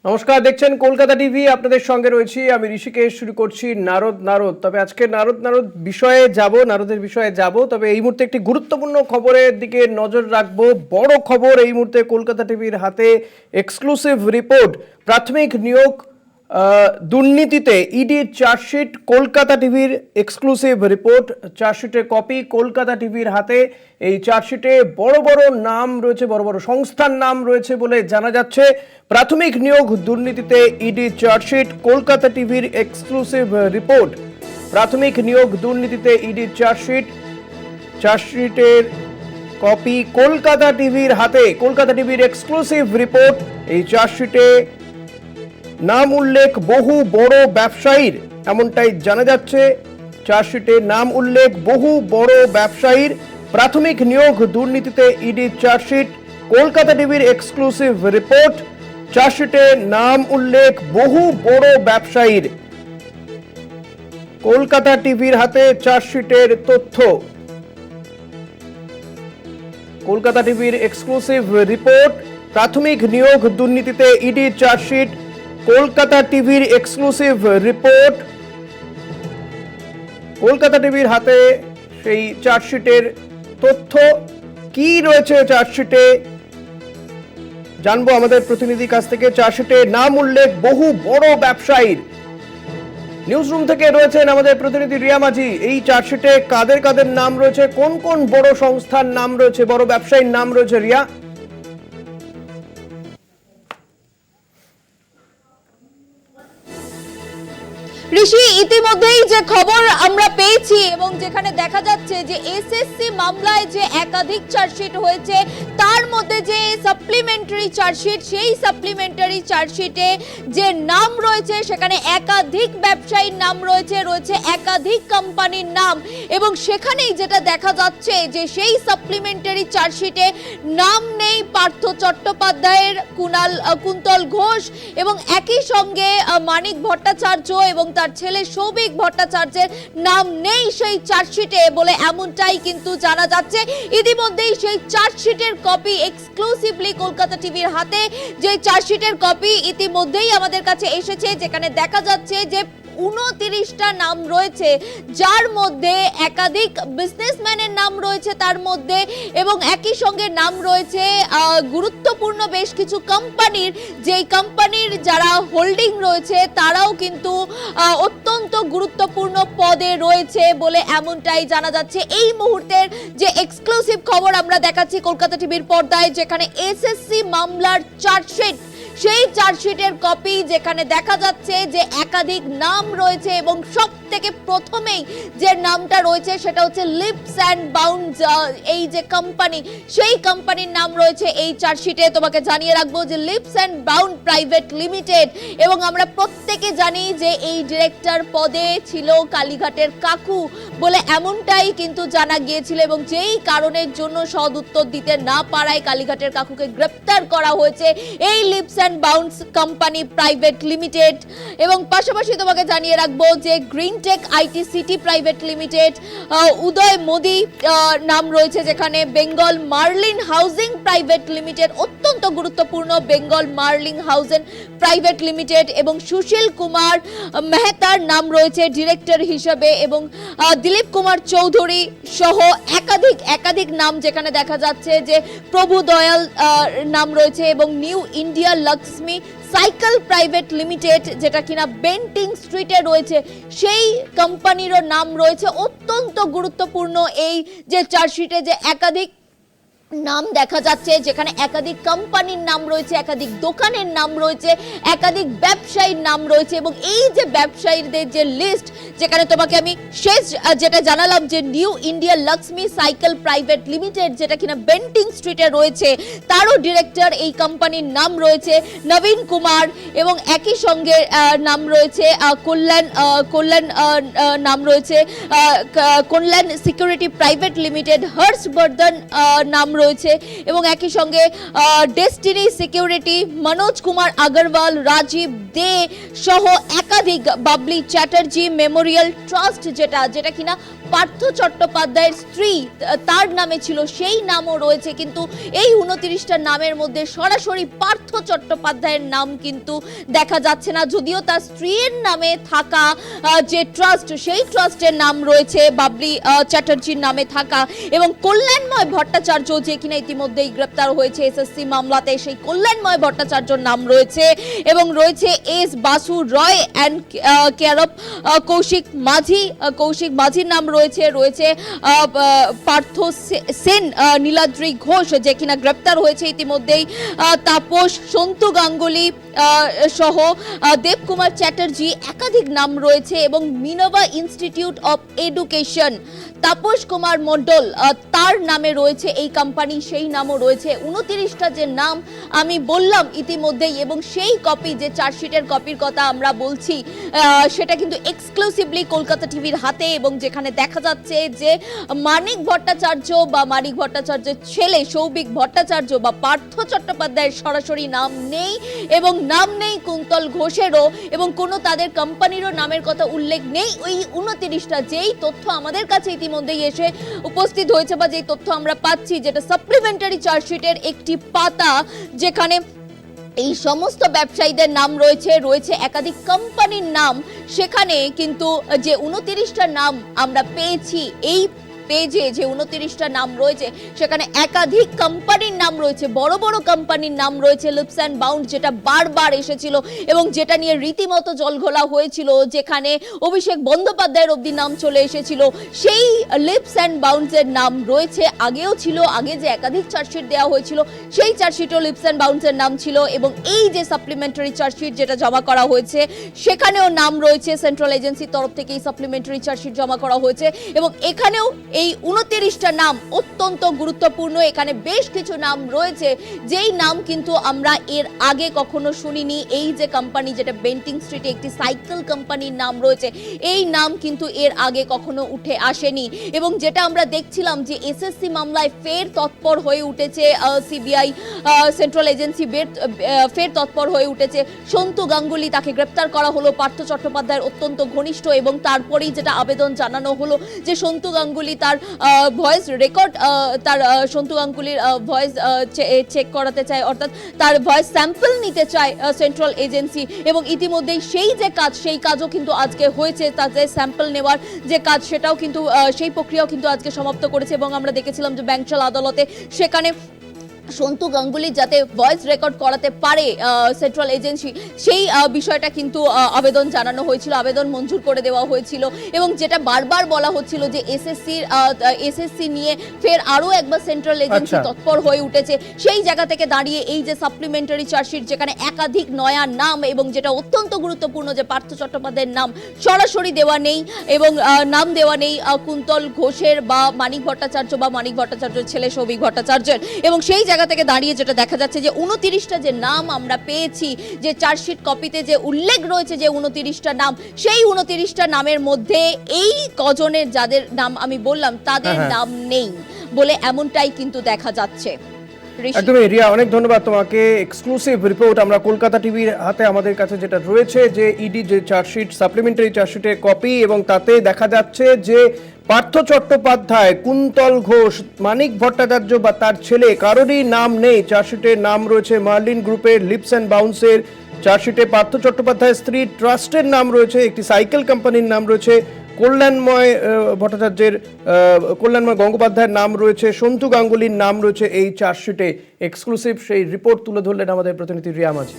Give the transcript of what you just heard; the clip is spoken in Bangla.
নমস্কার, দেখছেন কলকাতা টিভি। আপনাদের সঙ্গে রয়েছি আমি ঋষিকেশ। শুরু করছি নারদ। তবে আজকে নারদ বিষয়ে যাব, নারদের বিষয়ে যাব। তবে এই মুহূর্তে একটি গুরুত্বপূর্ণ খবরের দিকে নজর রাখবো। বড় খবর এই মুহূর্তে কলকাতা টিভির হাতে, এক্সক্লুসিভ রিপোর্ট। প্রাথমিক নিয়োগ দুর্নীতিতে ইডির চার্জশিট। কলকাতা টিভির এক্সক্লুসিভ রিপোর্ট, চার্জশিটের কপি কলকাতা টিভির হাতে। এই চার্জশিটে বড় বড় নাম রয়েছে, বড় বড় সংস্থার নাম রয়েছে বলে জানা যাচ্ছে। প্রাথমিক নিয়োগ দুর্নীতিতে ইডির চার্জশিট, কলকাতা টিভির এক্সক্লুসিভ রিপোর্ট। প্রাথমিক নিয়োগ দুর্নীতিতে ইডির চার্জশিট, চার্জশিটের কপি কলকাতা টিভির হাতে। কলকাতা টিভির এক্সক্লুসিভ রিপোর্ট। এই চার্জশিটে নাম উল্লেখ বহু বড় ব্যবসায়ীর, এমনটাই জানা যাচ্ছে। চার্জশিটে নাম উল্লেখ বহু বড় ব্যবসায়ীর। প্রাথমিক নিয়োগ দুর্নীতিতে ইডির চার্জশিট, কলকাতা টিভির এক্সক্লুসিভ রিপোর্ট। চার্জশিটে নাম উল্লেখ বহু বড় ব্যবসায়ীর। কলকাতা টিভির হাতে চার্জশিটের তথ্য। কলকাতা টিভির এক্সক্লুসিভ রিপোর্ট। প্রাথমিক নিয়োগ দুর্নীতিতে ইডির চার্জশিট, কলকাতা টিভির এক্সক্লুসিভ রিপোর্ট। কলকাতা টিভির হাতে সেই চার্জশিটের তথ্য। কি রয়েছে চার্জশিটে জানবো আমাদের প্রতিনিধির কাছ থেকে। চার্জশিটে নাম উল্লেখ বহু বড় ব্যবসায়ীর। নিউজ রুম থেকে রয়েছেন আমাদের প্রতিনিধি রিয়া মাঝি। এই চার্জশিটে কাদের কাদের নাম রয়েছে, কোন কোন বড় সংস্থার নাম রয়েছে, বড় ব্যবসায়ীর নাম রয়েছে? রিয়া। ঋষি, ইতিমধ্যেই যে খবর আমরা পেয়েছি এবং যেখানে দেখা যাচ্ছে যে এসএসসি মামলায় যে একাধিক চার্জশিট হয়েছে, তার মধ্যে যে সাপ্লিমেন্টারি চার্জশিট, সেই সাপ্লিমেন্টারি চার্জশিটে যে নাম রয়েছে সেখানে একাধিক ব্যবসায়ীর নাম রয়েছে, একাধিক কোম্পানির নাম। এবং সেখানেই যেটা দেখা যাচ্ছে যে সেই সাপ্লিমেন্টারি চার্জশিটে নাম নেই পার্থ চট্টোপাধ্যায়ের, কুন্তল ঘোষ এবং একই সঙ্গে মানিক ভট্টাচার্য এবং তার ছেলে সৌভিক ভট্টাচার্যের নাম নেই সেই চার্জশিটে বলে এমনটাই কিন্তু জানা যাচ্ছে। ইতিমধ্যেই সেই চার্জশিটের কপি এক্সক্লুসিভলি কলকাতা টিভির হাতে, যে চার্জশিটের কপি ইতিমধ্যেই আমাদের কাছে এসেছে, যেখানে দেখা যাচ্ছে যে 29টা নাম রয়েছে, যার মধ্যে একাধিক বিজনেসম্যানের নাম রয়েছে তার মধ্যে, এবং একই সঙ্গে নাম রয়েছে গুরুত্বপূর্ণ বেশ কিছু কোম্পানির, যেই কোম্পানির যারা হোল্ডিং রয়েছে তারাও কিন্তু অত্যন্ত গুরুত্বপূর্ণ পদে রয়েছে বলে এমনটাই জানা যাচ্ছে। এই মুহূর্তের যে এক্সক্লুসিভ খবর আমরা দেখাচ্ছি কলকাতা টিভির পর্দায়, যেখানে এসএসসি মামলার চার্জশিট, সেই চার্জশিটের কপি, যেখানে দেখা যাচ্ছে যে একাধিক নাম রয়েছে এবং সব থেকে প্রথমেই যে নামটা রয়েছে সেটা হচ্ছে লিপস অ্যান্ড বাউন্ডস। এই যে কোম্পানি, সেই কোম্পানির নাম রয়েছে এই চার্জশিটে। তোমাকে জানিয়ে রাখবো যে Leaps and Bound private limited, এবং আমরা প্রত্যেকে জানি যে এই ডিরেক্টর পদে ছিল কালীঘাটের কাকু বলে এমনটাই কিন্তু জানা গিয়েছিল, এবং যেই কারণের জন্য সদ উত্তর দিতে না পারায় কালীঘাটের কাকুকে গ্রেপ্তার করা হয়েছে এই leaps and bounds company private limited. এবং পাশাপাশি তোমাকে জানিয়ে রাখবো যে green tech IT city private limited, Uday Modi নাম রয়েছে, যেখানে Bengal Marlin housing private limited, অত্যন্ত গুরুত্বপূর্ণ Bengal Marlin housing private limited, এবং সুশীল কুমার মেহতার নাম রয়েছে ডিরেক্টর হিসেবে, এবং দিলীপ কুমার চৌধুরী সহ একাধিক নাম, যেখানে দেখা যাচ্ছে যে প্রভু দয়াল নাম রয়েছে, এবং new India Lakshmi cycle private limited, যেটা কিনা বেন্টিং স্ট্রিটে রয়েছে, সেই কোম্পানিরও নাম রয়েছে। অত্যন্ত গুরুত্বপূর্ণ এই যে চার্জশিটে যে একাধিক নাম দেখা যাচ্ছে, যেখানে একাধিক কোম্পানির নাম রয়েছে, একাধিক দোকানের নাম রয়েছে, একাধিক ব্যবসায়ীর নাম রয়েছে, এবং এই যে ব্যবসায়ীদের যে লিস্ট, যেখানে তোমাকে আমি শেষ যেটা জানালাম যে new India Lakshmi cycle private limited, যেটা কিনা বেন্টিং স্ট্রিটে রয়েছে, তারও ডিরেক্টর এই কোম্পানির নাম রয়েছে নবীন কুমার, এবং একই সঙ্গে নাম রয়েছে কল্যাণ নাম রয়েছে কল্যাণ সিকিউরিটি প্রাইভেট লিমিটেড, হর্ষবর্ধন নাম রয়েছে এবং একই সঙ্গে ডেস্টিনি সিকিউরিটি, মনোজ কুমার আগরওয়াল, রাজীব দে সহ একাধিক, বাবলি চ্যাটার্জি মেমোরিয়াল ট্রাস্ট যেটা কিনা পার্থ চট্টোপাধ্যায়ের স্ত্রী তার নামে ছিল, সেই নামও রয়েছে। কিন্তু এই 29টা নামের মধ্যে সরাসরি পার্থ চট্টোপাধ্যায়ের নাম কিন্তু দেখা যাচ্ছে না, যদিও তার স্ত্রীর নামে থাকা যে ট্রাস্ট, সেই ট্রাস্টের নাম রয়েছে বাবলি চ্যাটার্জির নামে থাকা। এবং কল্যাণময় ভট্টাচার্য, যে কিনা ইতিমধ্যেই গ্রেপ্তার হয়েছে এসএসসি মামলাতে, সেই কল্যাণময় ভট্টাচার্যর নাম রয়েছে। এবং রয়েছে S Basu Roy and care of Koushik মাঝির নাম রয়েছে পার্থ সেন, নীলাদ্রি ঘোষ যে কিনা গ্রেপ্তার হয়েছে ইতিমধ্যেই, তাপস, সন্তু গাঙ্গুলি সহ দেবকুমার চ্যাটার্জি, একাধিক নাম রয়েছে। এবং Minerva institute of education, Tapas Kumar Mondal তার নামে রয়েছে এই কোম্পানি, সেই নামও রয়েছে। 29টা যে নাম আমি বললাম ইতিমধ্যেই, এবং সেই কপি, যে চার্জশিটের কপির কথা আমরা বলছি, সেটা কিন্তু এক্সক্লুসিভলি কলকাতা টিভির হাতে। এবং যেখানে দেখা যাচ্ছে যে মানিক ভট্টাচার্যের ছেলে সৌভিক ভট্টাচার্য বা পার্থ চট্টোপাধ্যায়ের সরাসরি নাম নেই, এবং নাম নেই কুন্তল ঘোষেরও, এবং কোনো তাদের কোম্পানিরও নামের কথা উল্লেখ নেই। ওই 29টা যেই তথ্য আমাদের কাছে ইতিমধ্যেই এসে উপস্থিত হয়েছে, বা যেই তথ্য আমরা পাচ্ছি, যেটা সাপ্লিমেন্টারি চার্জশিটের একটি পাতা, যেখানে এই সমস্ত ব্যবসায়ীদের নাম রয়েছে একাধিক কোম্পানির নাম, সেখানে কিন্তু যে 29টা নাম আমরা পেয়েছি এই পেজে, যে 29টা নাম রয়েছে, সেখানে একাধিক কোম্পানির নাম রয়েছে, বড় বড় কোম্পানির নাম রয়েছে। লিপস অ্যান্ড বাউন্ড যেটা বারবার এসেছিল এবং যেটা নিয়ে রীতিমতো জলঘোলা হয়েছিল, যেখানে অভিষেক বন্দ্যোপাধ্যায়ের অবধি নাম চলে এসেছিল, সেই লিপস অ্যান্ড বাউন্ডসের নাম রয়েছে। আগেও ছিল, আগে যে একাধিক চার্জশিট দেওয়া হয়েছিল, সেই চার্জশিটও লিপস অ্যান্ড বাউন্ডসের নাম ছিল। এবং এই যে সাপ্লিমেন্টারি চার্জশিট যেটা জমা করা হয়েছে, সেখানেও নাম রয়েছে, সেন্ট্রাল এজেন্সির তরফ থেকে এই সাপ্লিমেন্টারি চার্জশিট জমা করা হয়েছে। এবং এখানেও এই 29টা নাম অত্যন্ত গুরুত্বপূর্ণ। এখানে বেশ কিছু নাম রয়েছে যেই নাম কিন্তু আমরা এর আগে কখনো শুনিনি। এই যে কোম্পানি, যেটা বেন্টিং স্ট্রিটে একটি সাইকেল কোম্পানির নাম রয়েছে, এই নাম কিন্তু এর আগে কখনো উঠে আসেনি। এবং যেটা আমরা দেখছিলাম যে এসএসসি মামলায় ফের তৎপর হয়ে উঠেছে সিবিআই, সেন্ট্রাল এজেন্সি ফের তৎপর হয়ে উঠেছে। সন্তু গাঙ্গুলি, তাকে গ্রেপ্তার করা হলো, পার্থ চট্টোপাধ্যায়ের অত্যন্ত ঘনিষ্ঠ। এবং তারপরেই যেটা আবেদন জানানো হলো যে সন্তু গাঙ্গুলি তার ভয়েস রেকর্ড, তার সন্তু গাঙ্গুলির ভয়েস চেক করাতে চায়, অর্থাৎ তার ভয়েস স্যাম্পল নিতে চায় সেন্ট্রাল এজেন্সি। এবং ইতিমধ্যেই সেই যে কাজ, সেই কাজও কিন্তু আজকে হয়েছে। তাদের স্যাম্পল নেওয়ার যে কাজ, সেটাও কিন্তু সেই প্রক্রিয়াও কিন্তু আজকে সমাপ্ত করেছে। এবং আমরা দেখেছিলাম যে ব্যাংশাল আদালতে সেখানে সন্তু গাঙ্গুলি যাতে ভয়েস রেকর্ড করাতে পারে সেন্ট্রাল এজেন্সি, সেই বিষয়টা কিন্তু আবেদন জানানো হয়েছিল, আবেদন মঞ্জুর করে দেওয়া হয়েছিল। এবং যেটা বারবার বলা হচ্ছিল যে এসএসসি নিয়ে ফের আরো একবার সেন্ট্রাল এজেন্সি তৎপর হয়ে উঠেছে। সেই জায়গা থেকে দাঁড়িয়ে এই যে সাপ্লিমেন্টারি চার্জশিট, যেখানে একাধিক নয়া নাম, এবং যেটা অত্যন্ত গুরুত্বপূর্ণ যে পার্থ চট্টোপাধ্যায়ের নাম সরাসরি দেওয়া নেই, এবং নাম দেওয়া নেই কুন্তল ঘোষের বা মানিক ভট্টাচার্যের ছেলে সৌভিক ভট্টাচার্যের। এবং সেই জায়গা থেকে দাঁড়িয়ে যেটা দেখা যাচ্ছে যে 29টা যে নাম আমরা পেয়েছি, যে চার্জশিট কপিতে যে উল্লেখ রয়েছে যে 29টা নাম, সেই 29টা নামের মধ্যে এই কজনের যাদের নাম আমি বললাম তাদের নাম নেই বলে এমনটাই কিন্তু দেখা যাচ্ছে। একদমই রিয়া, অনেক ধন্যবাদ তোমাকে। এক্সক্লুসিভ রিপোর্ট আমরা কলকাতা টিভির হাতে আমাদের কাছে যেটা রয়েছে, যে ইডি যে চার্জশিট, সাপ্লিমেন্টারি চার্জশিটের কপি, এবং তাতে দেখা যাচ্ছে যে পার্থ চট্টোপাধ্যায়, কুন্তল ঘোষ, মানিক ভট্টাচার্য বা তার ছেলে কারোরই নাম নেই। চার্জশিটের নাম রয়েছে মার্লিন গ্রুপের, লিপস অ্যান্ড বাউন্সের। চার্জশিটে পার্থ চট্টোপাধ্যায়ের স্ত্রী ট্রাস্টের নাম রয়েছে, একটি সাইকেল কোম্পানির নাম রয়েছে, কল্যাণময় গঙ্গোপাধ্যায়ের নাম রয়েছে, সন্তু গাঙ্গুলির নাম রয়েছে এই চার্জশিটে। এক্সক্লুসিভ সেই রিপোর্ট তুলে ধরলেন আমাদের প্রতিনিধি রিয়া মাঝি।